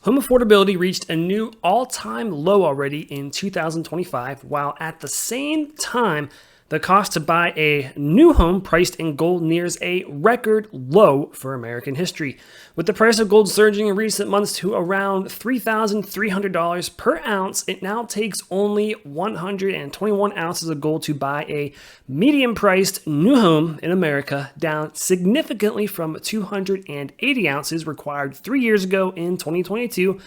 Home affordability reached a new all-time low already in 2025, while at the same time, the cost to buy a new home priced in gold nears a record low for American history. With the price of gold surging in recent months to around $3,300 per ounce, it now takes only 121 ounces of gold to buy a medium-priced new home in America, down significantly from 280 ounces required 3 years ago in 2022,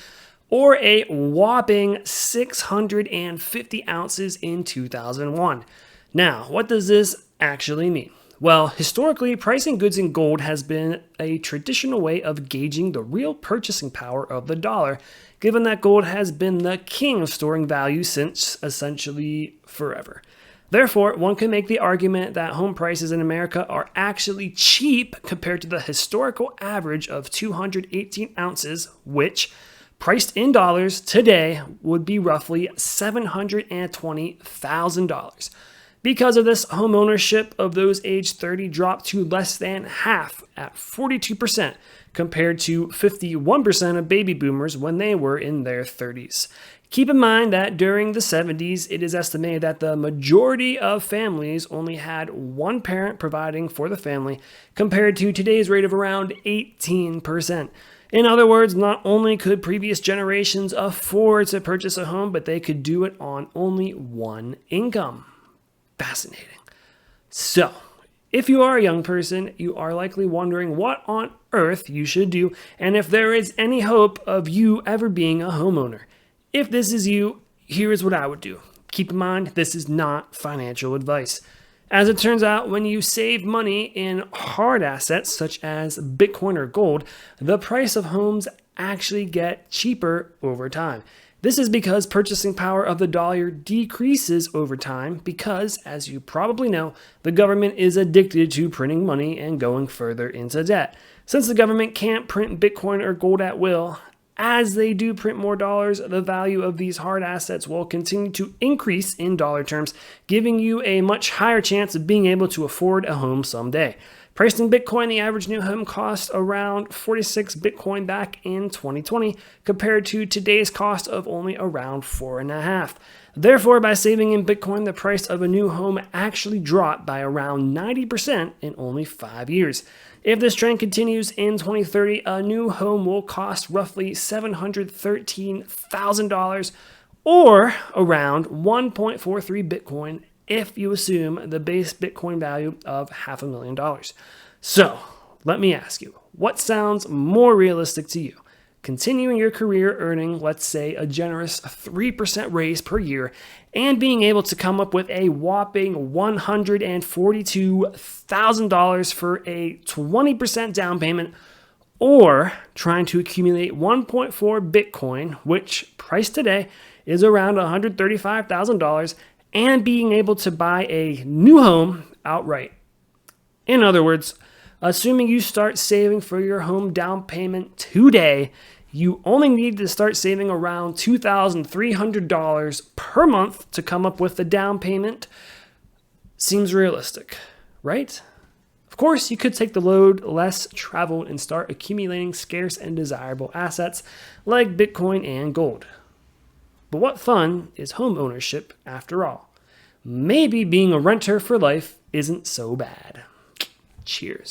or a whopping 650 ounces in 2001. Now, what does this actually mean? Well, historically, pricing goods in gold has been a traditional way of gauging the real purchasing power of the dollar, given that gold has been the king of storing value since essentially forever. Therefore, one can make the argument that home prices in America are actually cheap compared to the historical average of 218 ounces, which, priced in dollars today, would be roughly $720,000. Because of this, home ownership of those aged 30 dropped to less than half at 42%, compared to 51% of baby boomers when they were in their 30s. Keep in mind that during the 70s, it is estimated that the majority of families only had one parent providing for the family, compared to today's rate of around 18%. In other words, not only could previous generations afford to purchase a home, but they could do it on only one income. Fascinating. So, if you are a young person, you are likely wondering what on earth you should do and if there is any hope of you ever being a homeowner. If this is you, here is what I would do. Keep in mind, this is not financial advice. As it turns out, when you save money in hard assets such as Bitcoin or gold, the price of homes actually get cheaper over time. This is because purchasing power of the dollar decreases over time because, as you probably know, the government is addicted to printing money and going further into debt. Since the government can't print Bitcoin or gold at will, as they do print more dollars, the value of these hard assets will continue to increase in dollar terms, giving you a much higher chance of being able to afford a home someday. Priced in Bitcoin, the average new home cost around 46 Bitcoin back in 2020, compared to today's cost of only around 4.5. Therefore, by saving in Bitcoin, the price of a new home actually dropped by around 90% in only 5 years. If this trend continues in 2030, a new home will cost roughly $713,000 or around 1.43 Bitcoin if you assume the base Bitcoin value of $500,000. So, let me ask you, what sounds more realistic to you? Continuing your career earning, let's say, a generous 3% raise per year and being able to come up with a whopping $142,000 for a 20% down payment, or trying to accumulate 1.4 Bitcoin, which priced today is around $135,000, and being able to buy a new home outright. In other words, assuming you start saving for your home down payment today, you only need to start saving around $2,300 per month to come up with the down payment. Seems realistic, right? Of course, you could take the load less traveled and start accumulating scarce and desirable assets like Bitcoin and gold. But what fun is home ownership after all? Maybe being a renter for life isn't so bad. Cheers.